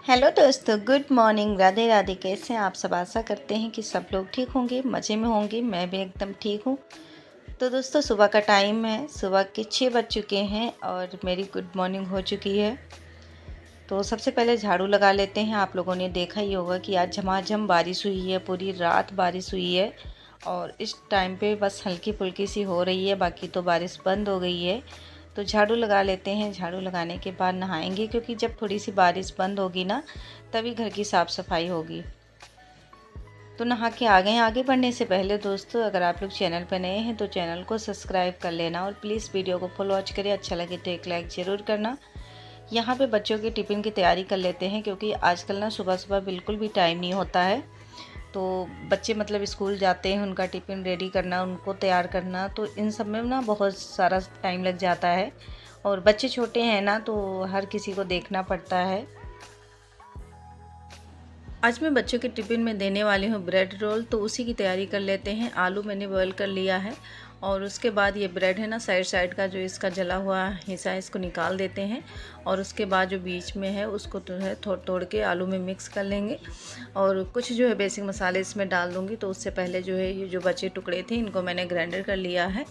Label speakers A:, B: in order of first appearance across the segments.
A: Hello दोस्तों, good morning. Radhe Radhe. कैसे हैं आप सब? आशा करते हैं कि सब लोग ठीक होंगे, मज़े में होंगे। मैं भी एकदम ठीक हूँ। तो दोस्तों, सुबह का टाइम है, सुबह के 6 बज चुके हैं और मेरी गुड मॉर्निंग हो चुकी है। तो सबसे पहले झाड़ू लगा लेते हैं। आप लोगों ने देखा ही होगा कि आज झमाझम बारिश हुई है, पूरी रात बारिश हुई है और इस टाइम पे बस हल्की फुल्की सी हो रही है, बाकी तो बारिश बंद हो गई है। तो झाड़ू लगा लेते हैं। झाड़ू लगाने के बाद नहाएंगे, क्योंकि जब थोड़ी सी बारिश बंद होगी ना, तभी घर की साफ़ सफाई होगी। तो नहा के आ गए हैं। आगे बढ़ने से पहले दोस्तों, अगर आप लोग चैनल पर नए हैं तो चैनल को सब्सक्राइब कर लेना और प्लीज़ वीडियो को फुल वॉच करें। अच्छा लगे तो एक लाइक ज़रूर करना। यहाँ पे बच्चों की टिफ़िन की तैयारी कर लेते हैं, क्योंकि आजकल ना सुबह सुबह बिल्कुल भी टाइम नहीं होता है। तो बच्चे मतलब स्कूल जाते हैं, उनका टिफ़िन रेडी करना, उनको तैयार करना, तो इन सब में ना बहुत सारा टाइम लग जाता है। और बच्चे छोटे हैं ना, तो हर किसी को देखना पड़ता है। आज मैं बच्चों के टिफ़िन में देने वाली हूँ ब्रेड रोल, तो उसी की तैयारी कर लेते हैं। आलू मैंने बॉयल कर लिया है और उसके बाद ये ब्रेड है ना, साइड साइड का जो इसका जला हुआ हिस्सा है इसको निकाल देते हैं और उसके बाद जो बीच में है उसको जो है तोड़ तोड़ के आलू में मिक्स कर लेंगे और कुछ जो है बेसिक मसाले इसमें डाल दूँगी। तो उससे पहले जो है ये जो बचे टुकड़े थे इनको मैंने ग्राइंडर कर लिया है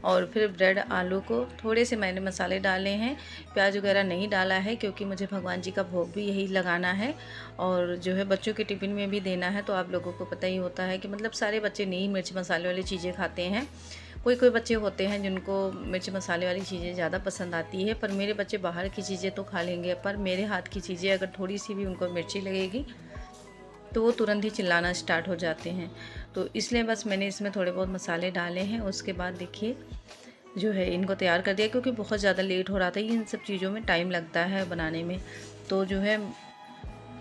A: और फिर ब्रेड आलू को थोड़े से मैंने मसाले डाले हैं, प्याज वगैरह नहीं डाला है, क्योंकि मुझे भगवान जी का भोग भी यही लगाना है और जो है बच्चों के टिफ़िन में भी देना है। तो आप लोगों को पता ही होता है कि मतलब सारे बच्चे नहीं मिर्च मसाले वाली चीज़ें खाते हैं। कोई कोई बच्चे होते हैं जिनको मिर्च मसाले वाली चीज़ें ज़्यादा पसंद आती है, पर मेरे बच्चे बाहर की चीज़ें तो खा लेंगे, पर मेरे हाथ की चीज़ें अगर थोड़ी सी भी उनको मिर्ची लगेगी तो वो तुरंत ही चिल्लाना स्टार्ट हो जाते हैं। तो इसलिए बस मैंने इसमें थोड़े बहुत मसाले डाले हैं। उसके बाद देखिए जो है इनको तैयार कर दिया, क्योंकि बहुत ज़्यादा लेट हो रहा था। इन सब चीज़ों में टाइम लगता है बनाने में। तो जो है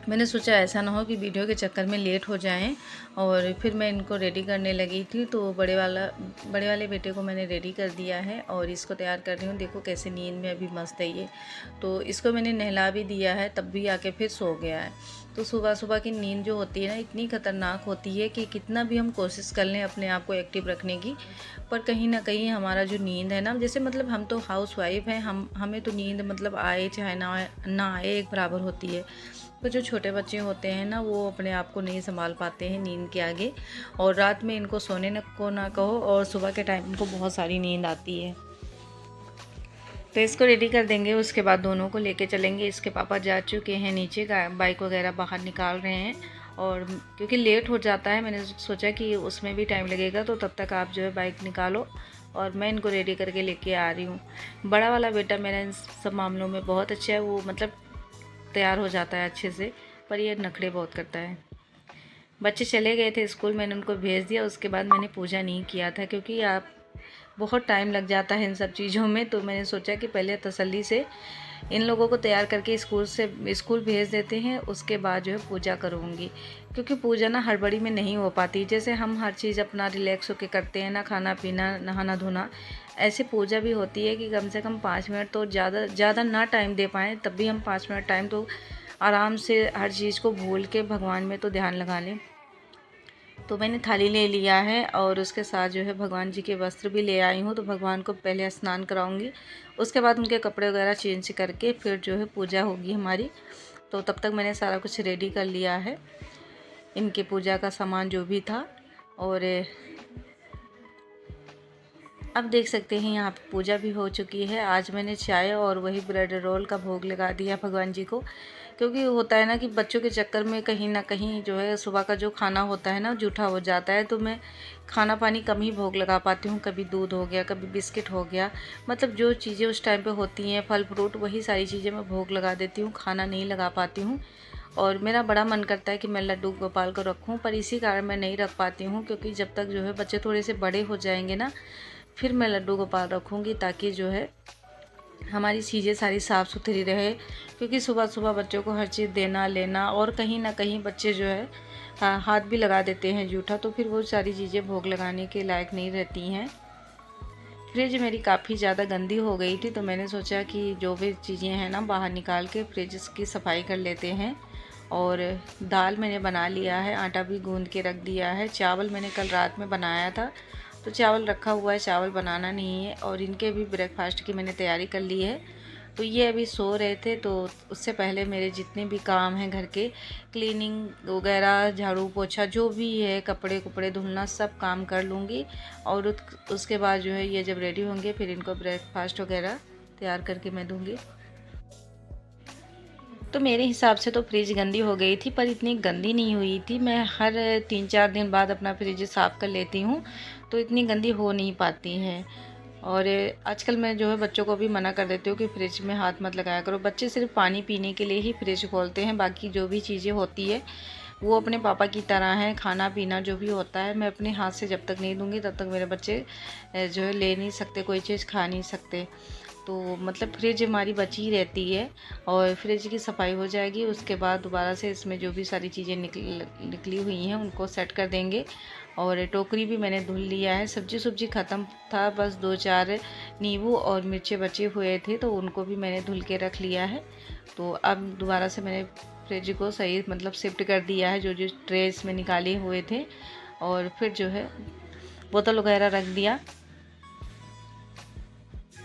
A: मैंने सोचा ऐसा ना हो कि वीडियो के चक्कर में लेट हो जाएं और फिर मैं इनको रेडी करने लगी थी। तो बड़े वाले बेटे को मैंने रेडी कर दिया है और इसको तैयार कर रही हूँ। देखो कैसे नींद में अभी मस्त है ये। तो इसको मैंने नहला भी दिया है, तब भी आके फिर सो गया है। तो सुबह सुबह की नींद जो होती है ना, इतनी ख़तरनाक होती है कि कितना भी हम कोशिश कर लें अपने आप को एक्टिव रखने की, पर कहीं ना कहीं हमारा जो नींद है ना, जैसे मतलब हम तो हाउस वाइफ हैं, हमें तो नींद मतलब आए चाहे ना आए एक बराबर होती है। तो जो छोटे बच्चे होते हैं ना, वो अपने आप को नहीं संभाल पाते हैं नींद के आगे, और रात में इनको सोने को ना कहो और सुबह के टाइम इनको बहुत सारी नींद आती है। तो इसको रेडी कर देंगे, उसके बाद दोनों को लेके चलेंगे। इसके पापा जा चुके हैं नीचे, बाइक वगैरह बाहर निकाल रहे हैं और क्योंकि लेट हो जाता है, मैंने सोचा कि उसमें भी टाइम लगेगा, तो तब तक आप जो है बाइक निकालो और मैं इनको रेडी करके लेके आ रही हूँ। बड़ा वाला बेटा मेरा इन सब मामलों में बहुत अच्छा है, वो मतलब तैयार हो जाता है अच्छे से, पर ये नखरे बहुत करता है। बच्चे चले गए थे स्कूल, मैंने उनको भेज दिया। उसके बाद मैंने पूजा नहीं किया था, क्योंकि आप बहुत टाइम लग जाता है इन सब चीज़ों में। तो मैंने सोचा कि पहले तसल्ली से इन लोगों को तैयार करके स्कूल भेज देते हैं, उसके बाद जो है पूजा करूँगी। क्योंकि पूजा ना हड़बड़ी में नहीं हो पाती। जैसे हम हर चीज़ अपना रिलैक्स होकर करते हैं ना, खाना पीना नहाना धोना, ऐसे पूजा भी होती है कि कम से कम 5 मिनट तो ज़्यादा ना टाइम दे पाएँ, तब भी हम 5 मिनट टाइम तो आराम से हर चीज़ को भूल के भगवान में तो ध्यान लगा लें। तो मैंने थाली ले लिया है और उसके साथ जो है भगवान जी के वस्त्र भी ले आई हूँ। तो भगवान को पहले स्नान कराऊंगी, उसके बाद उनके कपड़े वगैरह चेंज करके फिर जो है पूजा होगी हमारी। तो तब तक मैंने सारा कुछ रेडी कर लिया है, इनके पूजा का सामान जो भी था। और अब देख सकते हैं यहाँ पे पूजा भी हो चुकी है। आज मैंने चाय और वही ब्रेड रोल का भोग लगा दिया भगवान जी को, क्योंकि होता है ना कि बच्चों के चक्कर में कहीं ना कहीं जो है सुबह का जो खाना होता है ना जूठा हो जाता है। तो मैं खाना पानी कम ही भोग लगा पाती हूँ, कभी दूध हो गया, कभी बिस्किट हो गया, मतलब जो चीज़ें उस टाइम पे होती हैं फल फ्रूट, वही सारी चीज़ें मैं भोग लगा देती हूँ, खाना नहीं लगा पाती हूँ। और मेरा बड़ा मन करता है कि मैं लड्डू गोपाल को रखूँ, पर इसी कारण मैं नहीं रख पाती हूँ, क्योंकि जब तक जो है बच्चे थोड़े से बड़े हो जाएंगे ना, फिर मैं लड्डू गोपाल रखूँगी, ताकि जो है हमारी चीज़ें सारी साफ़ सुथरी रहे। क्योंकि सुबह सुबह बच्चों को हर चीज़ देना लेना, और कहीं ना कहीं बच्चे जो है हाथ भी लगा देते हैं जूठा, तो फिर वो सारी चीज़ें भोग लगाने के लायक नहीं रहती हैं। फ्रिज मेरी काफ़ी ज़्यादा गंदी हो गई थी, तो मैंने सोचा कि जो भी चीज़ें हैं ना बाहर निकाल के फ्रिज की सफाई कर लेते हैं। और दाल मैंने बना लिया है, आटा भी गूंद के रख दिया है। चावल मैंने कल रात में बनाया था, तो चावल रखा हुआ है, चावल बनाना नहीं है। और इनके भी ब्रेकफास्ट की मैंने तैयारी कर ली है। तो ये अभी सो रहे थे, तो उससे पहले मेरे जितने भी काम हैं घर के, क्लीनिंग वगैरह, झाड़ू पोछा जो भी है, कपड़े कपड़े धुलना, सब काम कर लूँगी। और उसके बाद जो है ये जब रेडी होंगे फिर इनको ब्रेकफास्ट वगैरह तैयार करके मैं दूँगी। तो मेरे हिसाब से तो फ्रिज गंदी हो गई थी, पर इतनी गंदी नहीं हुई थी। मैं हर 3-4 दिन बाद अपना फ्रिज साफ़ कर लेती हूँ, तो इतनी गंदी हो नहीं पाती हैं। और आजकल मैं जो है बच्चों को भी मना कर देती हूँ कि फ्रिज में हाथ मत लगाया करो। बच्चे सिर्फ पानी पीने के लिए ही फ्रिज खोलते हैं, बाकी जो भी चीज़ें होती है वो अपने पापा की तरह हैं। खाना पीना जो भी होता है मैं अपने हाथ से जब तक नहीं दूँगी तब तक मेरे बच्चे जो है ले नहीं सकते, कोई चीज़ खा नहीं सकते। तो मतलब फ्रिज हमारी बची रहती है, और फ्रिज की सफाई हो जाएगी उसके बाद दोबारा से इसमें जो भी सारी चीज़ें निकली हुई हैं उनको सेट कर देंगे। और टोकरी भी मैंने धुल लिया है। सब्जी ख़त्म था, बस 2-4 नींबू और मिर्चे बचे हुए थे, तो उनको भी मैंने धुल के रख लिया है। तो अब दोबारा से मैंने फ्रिज को सही मतलब शिफ्ट कर दिया है, जो जो ट्रे इसमें निकाले हुए थे, और फिर जो है बोतल वगैरह रख दिया।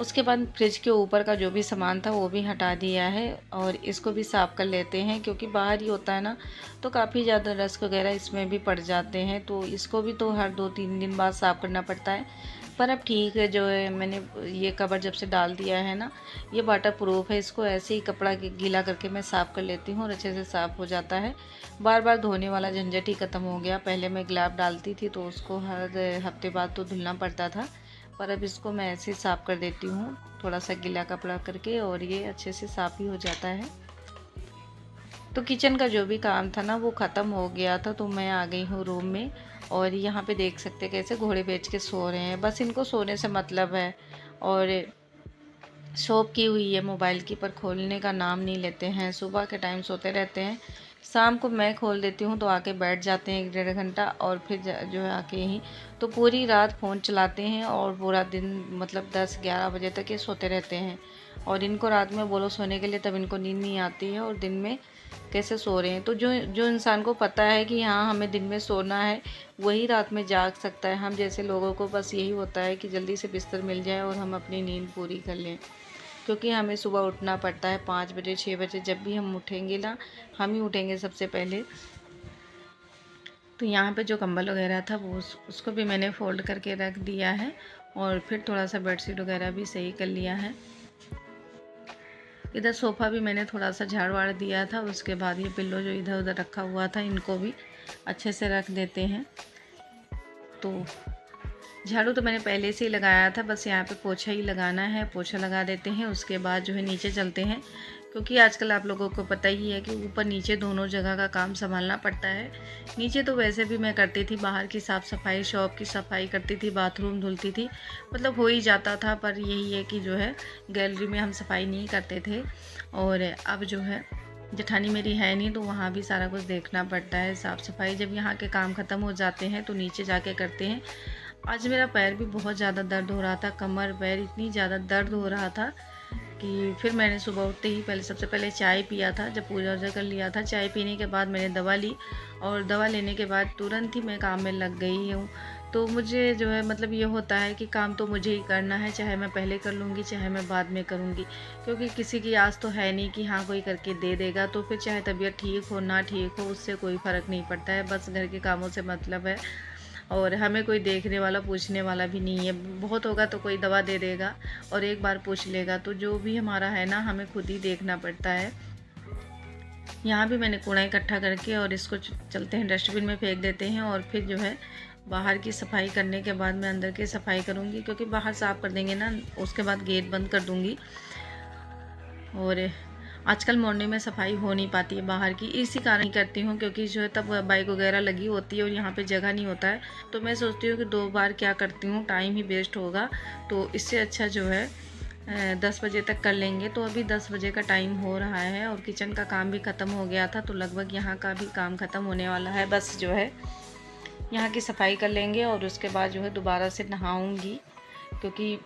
A: उसके बाद फ्रिज के ऊपर का जो भी सामान था वो भी हटा दिया है, और इसको भी साफ़ कर लेते हैं, क्योंकि बाहर ही होता है ना, तो काफ़ी ज़्यादा रस्क वगैरह इसमें भी पड़ जाते हैं। तो इसको भी तो हर 2-3 दिन बाद साफ़ करना पड़ता है। पर अब ठीक है, जो है मैंने ये कवर जब से डाल दिया है ना, ये वाटर प्रूफ है, इसको ऐसे ही कपड़ा गीला करके मैं साफ़ कर लेती हूँ और अच्छे से साफ़ हो जाता है। बार बार धोने वाला झंझट ही ख़त्म हो गया। पहले मैं ग्लैब डालती थी तो उसको हर हफ्ते बाद तो धुलना पड़ता था, पर अब इसको मैं ऐसे ही साफ़ कर देती हूँ थोड़ा सा गीला कपड़ा करके, और ये अच्छे से साफ़ ही हो जाता है। तो किचन का जो भी काम था ना वो ख़त्म हो गया था, तो मैं आ गई हूँ रूम में। और यहाँ पे देख सकते कैसे घोड़े बेच के सो रहे हैं, बस इनको सोने से मतलब है। और शॉप की हुई है मोबाइल की, पर खोलने का नाम नहीं लेते हैं। सुबह के टाइम सोते रहते हैं, शाम को मैं खोल देती हूँ तो आके बैठ जाते हैं 1-1.5 घंटा, और फिर जो है आके ही तो पूरी रात फ़ोन चलाते हैं, और पूरा दिन मतलब 10-11 बजे तक ये सोते रहते हैं। और इनको रात में बोलो सोने के लिए तब इनको नींद नहीं आती है, और दिन में कैसे सो रहे हैं। तो जो जो इंसान को पता है कि हाँ हमें दिन में सोना है, वही रात में जाग सकता है। हम जैसे लोगों को बस यही होता है कि जल्दी से बिस्तर मिल जाए और हम अपनी नींद पूरी कर लें, क्योंकि हमें सुबह उठना पड़ता है 5 बजे 6 बजे। जब भी हम उठेंगे ना, हम ही उठेंगे सबसे पहले। तो यहाँ पे जो कंबल वगैरह था वो उसको भी मैंने फ़ोल्ड करके रख दिया है, और फिर थोड़ा सा बेडशीट वगैरह भी सही कर लिया है। इधर सोफ़ा भी मैंने थोड़ा सा झाड़ वाड़ दिया था। उसके बाद ये पिल्लो जो इधर उधर रखा हुआ था इनको भी अच्छे से रख देते हैं। तो झाड़ू तो मैंने पहले से ही लगाया था, बस यहाँ पे पोछा ही लगाना है। पोछा लगा देते हैं, उसके बाद जो है नीचे चलते हैं, क्योंकि आजकल आप लोगों को पता ही है कि ऊपर नीचे दोनों जगह का काम संभालना पड़ता है। नीचे तो वैसे भी मैं करती थी, बाहर की साफ़ सफाई, शॉप की सफाई करती थी, बाथरूम धुलती थी, मतलब हो ही जाता था। पर यही है कि जो है गैलरी में हम सफाई नहीं करते थे, और अब जो है जेठानी मेरी है नहीं, तो वहाँ भी सारा कुछ देखना पड़ता है, साफ़ सफाई। जब यहाँ के काम ख़त्म हो जाते हैं तो नीचे जाके करते हैं। आज मेरा पैर भी बहुत ज़्यादा दर्द हो रहा था, कमर पैर इतनी ज़्यादा दर्द हो रहा था कि फिर मैंने सुबह उठते ही सबसे पहले चाय पिया था। जब पूजा वूजा कर लिया था, चाय पीने के बाद मैंने दवा ली, और दवा लेने के बाद तुरंत ही मैं काम में लग गई हूँ। तो मुझे जो है मतलब ये होता है कि काम तो मुझे ही करना है, चाहे मैं पहले कर लूँगी चाहे मैं बाद में करूँगी, क्योंकि किसी की आस तो है नहीं कि हाँ कोई करके दे देगा। तो फिर चाहे तबीयत ठीक हो ना ठीक हो, उससे कोई फ़र्क नहीं पड़ता है, बस घर के कामों से मतलब है। और हमें कोई देखने वाला पूछने वाला भी नहीं है। बहुत होगा तो कोई दवा दे देगा और एक बार पूछ लेगा, तो जो भी हमारा है ना हमें खुद ही देखना पड़ता है। यहाँ भी मैंने कूड़ा इकट्ठा करके और इसको चलते हैं डस्टबिन में फेंक देते हैं, और फिर जो है बाहर की सफाई करने के बाद मैं अंदर की सफाई करूँगी, क्योंकि बाहर साफ़ कर देंगे ना उसके बाद गेट बंद कर दूँगी। और आजकल मॉर्निंग में सफाई हो नहीं पाती है बाहर की, इसी कारण ही करती हूँ, क्योंकि जो है तब बाइक वगैरह लगी होती है और यहाँ पे जगह नहीं होता है। तो मैं सोचती हूँ कि 2 बार क्या करती हूँ, टाइम ही वेस्ट होगा, तो इससे अच्छा जो है 10 बजे तक कर लेंगे। तो अभी 10 बजे का टाइम हो रहा है और किचन का काम भी ख़त्म हो गया था, तो लगभग यहाँ का भी काम ख़त्म होने वाला है। बस जो है यहाँ की सफाई कर लेंगे और उसके बाद जो है दोबारा से नहाऊँगी, क्योंकि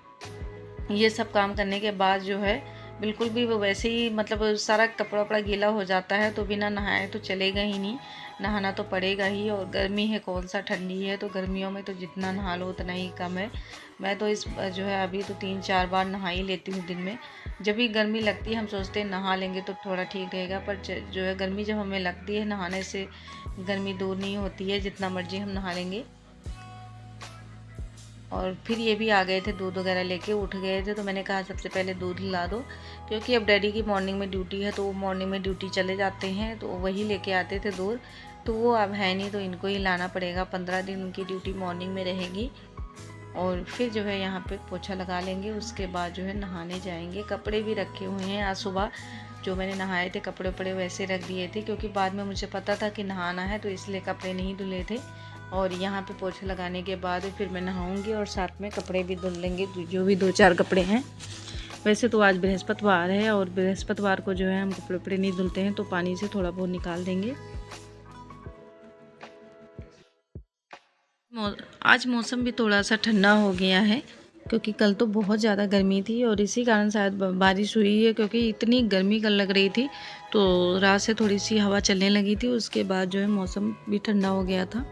A: ये सब काम करने के बाद जो है बिल्कुल भी वो वैसे ही मतलब सारा कपड़ा वपड़ा गीला हो जाता है, तो बिना नहाए तो चलेगा ही नहीं, नहाना तो पड़ेगा ही। और गर्मी है कौन सा ठंडी है, तो गर्मियों में तो जितना नहा लो उतना ही कम है। मैं तो इस जो है अभी तो 3-4 बार नहा ही लेती हूँ दिन में, जब भी गर्मी लगती है हम सोचते हैं नहा लेंगे तो थोड़ा ठीक रहेगा, पर जो है गर्मी जब हमें लगती है नहाने से गर्मी दूर नहीं होती है, जितना मर्जी हम नहा लेंगे। और फिर ये भी आ गए थे, दूध वगैरह लेके उठ गए थे, तो मैंने कहा सबसे पहले दूध ला दो, क्योंकि अब डैडी की मॉर्निंग में ड्यूटी है, तो वो मॉर्निंग में ड्यूटी चले जाते हैं, तो वही लेके आते थे दूध। तो वो अब है नहीं, तो इनको ही लाना पड़ेगा। 15 दिन उनकी ड्यूटी मॉर्निंग में रहेगी। और फिर जो है यहाँ पे पोछा लगा लेंगे, उसके बाद जो है नहाने जाएंगे। कपड़े भी रखे हुए हैं, आज सुबह जो मैंने नहाए थे कपड़े वपड़े वैसे रख दिए थे, क्योंकि बाद में मुझे पता था कि नहाना है, तो इसलिए कपड़े नहीं धुले थे। और यहाँ पे पोछा लगाने के बाद फिर मैं नहाऊंगी और साथ में कपड़े भी धुल लेंगे, जो भी 2-4 कपड़े हैं। वैसे तो आज बृहस्पतिवार है, और बृहस्पतिवार को जो है हम कपड़े वपड़े नहीं धुलते हैं, तो पानी से थोड़ा बहुत निकाल देंगे। आज मौसम भी थोड़ा सा ठंडा हो गया है, क्योंकि कल तो बहुत ज़्यादा गर्मी थी, और इसी कारण शायद बारिश हुई है, क्योंकि इतनी गर्मी कल लग रही थी। तो रात से थोड़ी सी हवा चलने लगी थी, उसके बाद जो है मौसम भी ठंडा हो गया था,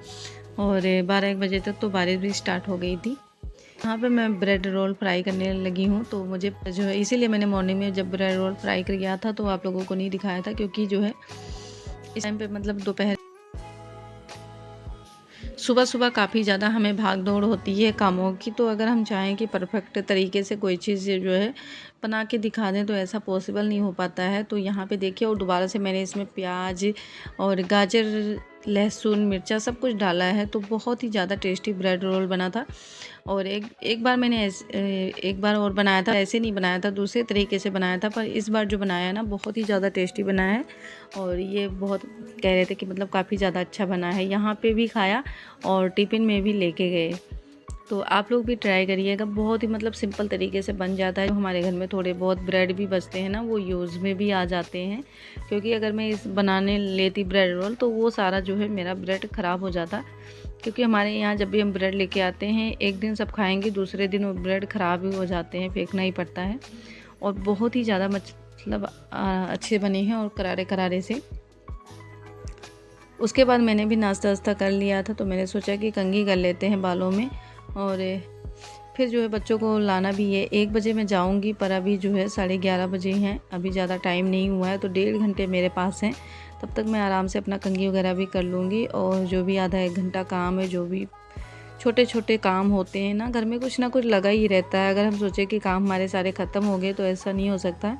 A: और 12-1 बजे तक तो बारिश भी स्टार्ट हो गई थी। यहाँ पे मैं ब्रेड रोल फ्राई करने लगी हूँ, तो मुझे जो है इसीलिए मैंने मॉर्निंग में जब ब्रेड रोल फ्राई कर किया था तो आप लोगों को नहीं दिखाया था, क्योंकि जो है इस टाइम पे मतलब दोपहर सुबह सुबह काफ़ी ज़्यादा हमें भाग दौड़ होती है कामों की। तो अगर हम चाहें कि परफेक्ट तरीके से कोई चीज़ जो है बना के दिखा दें, तो ऐसा पॉसिबल नहीं हो पाता है। तो यहाँ पे देखिए, और दोबारा से मैंने इसमें प्याज और गाजर, लहसुन, मिर्चा सब कुछ डाला है, तो बहुत ही ज़्यादा टेस्टी ब्रेड रोल बना था। और एक बार मैंने एक बार और बनाया था, ऐसे नहीं बनाया था, दूसरे तरीके से बनाया था, पर इस बार जो बनाया ना बहुत ही ज़्यादा टेस्टी बना है। और ये बहुत कह रहे थे कि मतलब काफ़ी ज़्यादा अच्छा बना है। यहाँ पे भी खाया और टिफ़िन में भी लेके गए। तो आप लोग भी ट्राई करिएगा, बहुत ही मतलब सिंपल तरीके से बन जाता है। हमारे घर में थोड़े बहुत ब्रेड भी बचते हैं ना, वो यूज़ में भी आ जाते हैं, क्योंकि अगर मैं इस बनाने लेती ब्रेड रोल तो वो सारा जो है मेरा ब्रेड ख़राब हो जाता। क्योंकि हमारे यहाँ जब भी हम ब्रेड लेके आते हैं, एक दिन सब खाएंगे, दूसरे दिन वो ब्रेड ख़राब ही हो जाते हैं, फेंकना ही पड़ता है। और बहुत ही ज़्यादा मतलब अच्छे बने हैं और करारे करारे से। उसके बाद मैंने भी नाश्ता वास्ता कर लिया था, तो मैंने सोचा कि कंघी कर लेते हैं बालों में। और फिर जो है बच्चों को लाना भी है। 1 बजे मैं जाऊंगी, पर अभी जो है 11:30 बजे हैं, अभी ज़्यादा टाइम नहीं हुआ है, तो 1.5 घंटे मेरे पास हैं। तब तक मैं आराम से अपना कंघी वगैरह भी कर लूँगी, और जो भी आधा 1 घंटा काम है, जो भी छोटे छोटे काम होते हैं ना घर में, कुछ ना कुछ लगा ही रहता है। अगर हम सोचें कि काम हमारे सारे ख़त्म हो गए, तो ऐसा नहीं हो सकता।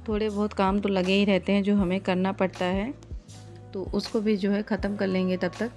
A: थोड़े बहुत काम तो लगे ही रहते हैं जो हमें करना पड़ता है, तो उसको भी जो है ख़त्म कर लेंगे तब तक।